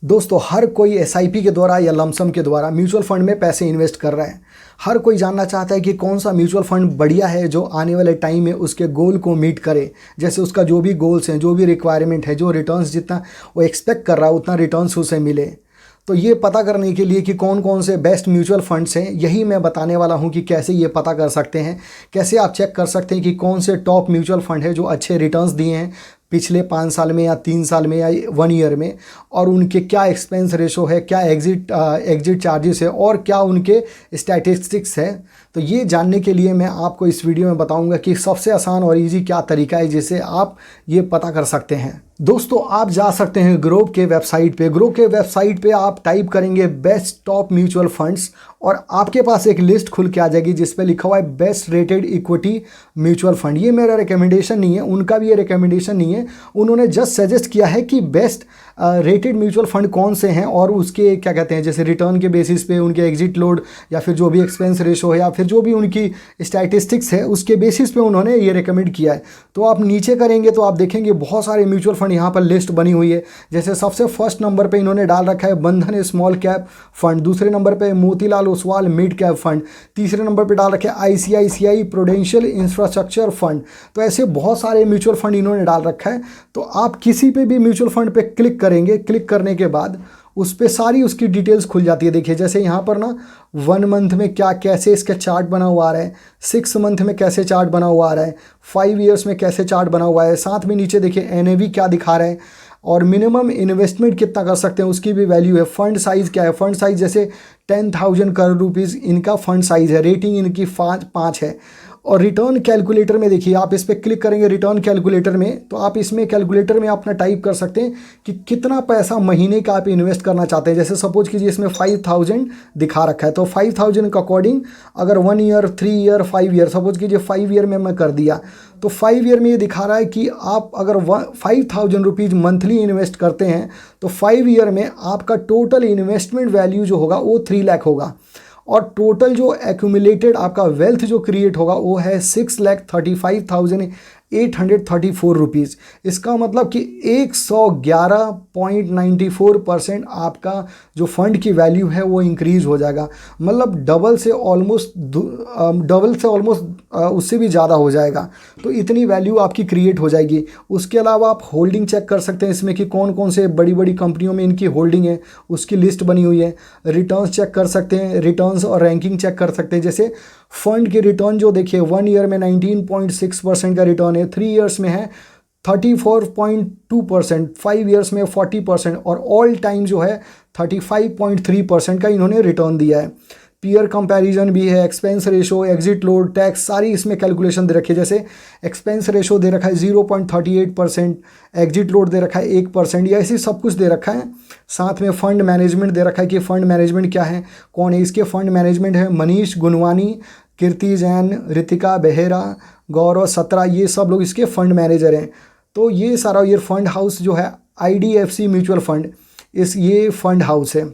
दोस्तों हर कोई एसआईपी के द्वारा या लमसम के द्वारा म्यूचुअल फंड में पैसे इन्वेस्ट कर रहा है। हर कोई जानना चाहता है कि कौन सा म्यूचुअल फंड बढ़िया है जो आने वाले टाइम में उसके गोल को मीट करे। जैसे उसका जो भी गोल्स हैं, जो भी रिक्वायरमेंट है, जो रिटर्न्स जितना वो एक्सपेक्ट कर रहा है उतना रिटर्न्स उसे मिले। तो ये पता करने के लिए कि कौन कौन से बेस्ट म्यूचुअल फंड्स हैं, यही मैं बताने वाला हूँ कि कैसे ये पता कर सकते हैं, कैसे आप चेक कर सकते हैं कि कौन से टॉप म्यूचुअल फंड है जो अच्छे रिटर्न्स दिए हैं पिछले 5 साल में या 3 साल में या 1 ईयर में, और उनके क्या एक्सपेंस रेशो है, क्या एग्जिट चार्जेस है और क्या उनके स्टैटिस्टिक्स है। तो ये जानने के लिए मैं आपको इस वीडियो में बताऊंगा कि सबसे आसान और इजी क्या तरीका है जिससे आप ये पता कर सकते हैं। दोस्तों आप जा सकते हैं ग्रोव के वेबसाइट पे। ग्रोव के वेबसाइट पे आप टाइप करेंगे बेस्ट टॉप म्यूचुअल फंड्स और आपके पास एक लिस्ट खुल के आ जाएगी जिस पे लिखा हुआ है best rated equity mutual fund. ये मेरा रिकमेंडेशन नहीं है, उनका भी ये रिकमेंडेशन नहीं है। उन्होंने जस्ट सजेस्ट किया है कि बेस्ट रेटेड म्यूचुअल फंड कौन से हैं और उसके क्या कहते हैं, जैसे रिटर्न के बेसिस पे उनके एग्जिट लोड या फिर जो भी एक्सपेंस रेशो है या फिर जो भी उनकी स्टैटिस्टिक्स है उसके बेसिस पे उन्होंने ये रिकमेंड किया है। तो आप नीचे करेंगे तो आप देखेंगे बहुत सारे म्यूचुअल फंड यहाँ पर लिस्ट बनी हुई है। जैसे सबसे फर्स्ट नंबर पे इन्होंने डाल रखा है बंधन स्मॉल कैप फंड, दूसरे नंबर पे Motilal Oswal mid cap fund, तीसरे नंबर पे डाल रखे आईसीआईसीआई प्रूडेंशियल इंफ्रास्ट्रक्चर फंड। तो ऐसे बहुत सारे म्यूचुअल फंड इन्होंने डाल रखा है। तो आप किसी पे भी म्यूचुअल फंड पे क्लिक करेंगे, क्लिक करने के बाद उस पर सारी उसकी डिटेल्स खुल जाती है। देखिए जैसे यहाँ पर ना 1 मंथ में क्या कैसे इसका चार्ट बना हुआ आ रहा है, 6 मंथ में कैसे चार्ट बना हुआ आ रहा है, 5 ईयर्स में कैसे चार्ट बना हुआ है, साथ में नीचे देखिए एनएवी क्या दिखा रहा है और मिनिमम इन्वेस्टमेंट कितना कर सकते हैं उसकी भी वैल्यू है। फंड साइज़ क्या है, फंड साइज़ जैसे 10,000 करोड़ रुपीज़ इनका फंड साइज़ है, रेटिंग इनकी 5 है। और रिटर्न कैलकुलेटर में देखिए आप इस पर क्लिक करेंगे रिटर्न कैलकुलेटर में, तो आप इसमें कैलकुलेटर में अपना टाइप कर सकते हैं कि कितना पैसा महीने का आप इन्वेस्ट करना चाहते हैं। जैसे सपोज कीजिए इसमें 5,000 दिखा रखा है, तो 5,000 के अकॉर्डिंग अगर 1 ईयर, 3 ईयर, 5 ईयर, सपोज कीजिए 5 ईयर में मैं कर दिया तो 5 ईयर में ये दिखा रहा है कि आप अगर 5,000 रुपीज़ मंथली इन्वेस्ट करते हैं तो 5 ईयर में आपका टोटल इन्वेस्टमेंट वैल्यू जो होगा वो 3 लाख होगा और टोटल जो एक्यूमुलेटेड आपका वेल्थ जो क्रिएट होगा वो है 6,35,834 रुपीज़। इसका मतलब कि 111.94% आपका जो फंड की वैल्यू है वो इंक्रीज़ हो जाएगा। मतलब डबल से ऑलमोस्ट उससे भी ज़्यादा हो जाएगा। तो इतनी वैल्यू आपकी क्रिएट हो जाएगी। उसके अलावा आप होल्डिंग चेक कर सकते हैं इसमें कि कौन कौन से बड़ी बड़ी कंपनियों में इनकी होल्डिंग है, उसकी लिस्ट बनी हुई है। रिटर्न्स चेक कर सकते हैं, रिटर्न्स और रैंकिंग चेक कर सकते हैं। जैसे फंड के रिटर्न जो देखिए 1 ईयर में 19.6% का रिटर्न है, 3 ईयर्स में है 34.2%, 5 ईयर्स में 40% और ऑल टाइम जो है 35.3% का इन्होंने रिटर्न दिया है। पीयर कंपैरिजन भी है, expense ratio, exit load, tax, सारी इसमें कैलकुलेशन दे रखी है। जैसे एक्सपेंस रेशो दे रखा है 0.38%, एग्जिट लोड दे रखा है 1%, या ऐसे सब कुछ दे रखा है। साथ में फंड मैनेजमेंट दे रखा है कि फंड मैनेजमेंट क्या है, कौन है इसके फंड मैनेजमेंट है मनीष गुनवानी, कीर्ति जैन, रितिका बेहेरा, गौरव सत्रा, ये सब लोग इसके फंड मैनेजर हैं। तो ये सारा ये फंड हाउस जो है IDFC म्यूचुअल फंड, ये फंड हाउस है।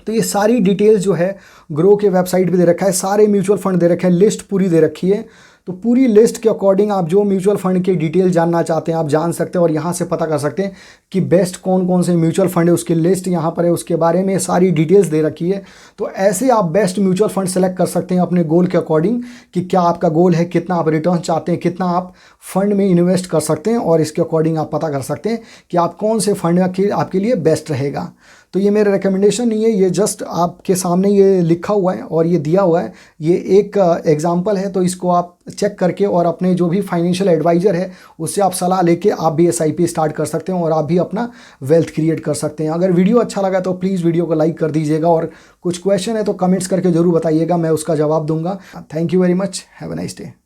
तो ये सारी डिटेल्स जो है ग्रो के वेबसाइट पे दे रखा है, सारे म्यूचुअल फंड दे रखे हैं, लिस्ट पूरी दे रखी है। तो पूरी लिस्ट के अकॉर्डिंग आप जो म्यूचुअल फंड की डिटेल जानना चाहते हैं आप जान सकते हैं और यहाँ से पता कर सकते हैं कि बेस्ट कौन कौन से म्यूचुअल फंड है, उसकी लिस्ट यहाँ पर है, उसके बारे में सारी डिटेल्स दे रखी है। तो ऐसे आप बेस्ट म्यूचुअल फंड सेलेक्ट कर सकते हैं अपने गोल के अकॉर्डिंग कि क्या आपका गोल है, कितना आप रिटर्न चाहते हैं, कितना आप फंड में इन्वेस्ट कर सकते हैं, और इसके अकॉर्डिंग आप पता कर सकते हैं कि आप कौन से फंड आपके लिए बेस्ट रहेगा। तो ये मेरा रिकमेंडेशन नहीं है, ये जस्ट आपके सामने ये लिखा हुआ है और ये दिया हुआ है, ये एक एग्जांपल है। तो इसको आप चेक करके और अपने जो भी फाइनेंशियल एडवाइज़र है उससे आप सलाह लेके आप भी SIP स्टार्ट कर सकते हैं और आप भी अपना वेल्थ क्रिएट कर सकते हैं। अगर वीडियो अच्छा लगा तो प्लीज़ वीडियो को लाइक कर दीजिएगा और कुछ क्वेश्चन है तो कमेंट्स करके ज़रूर बताइएगा, मैं उसका जवाब दूंगा। Thank you very much, have a nice day.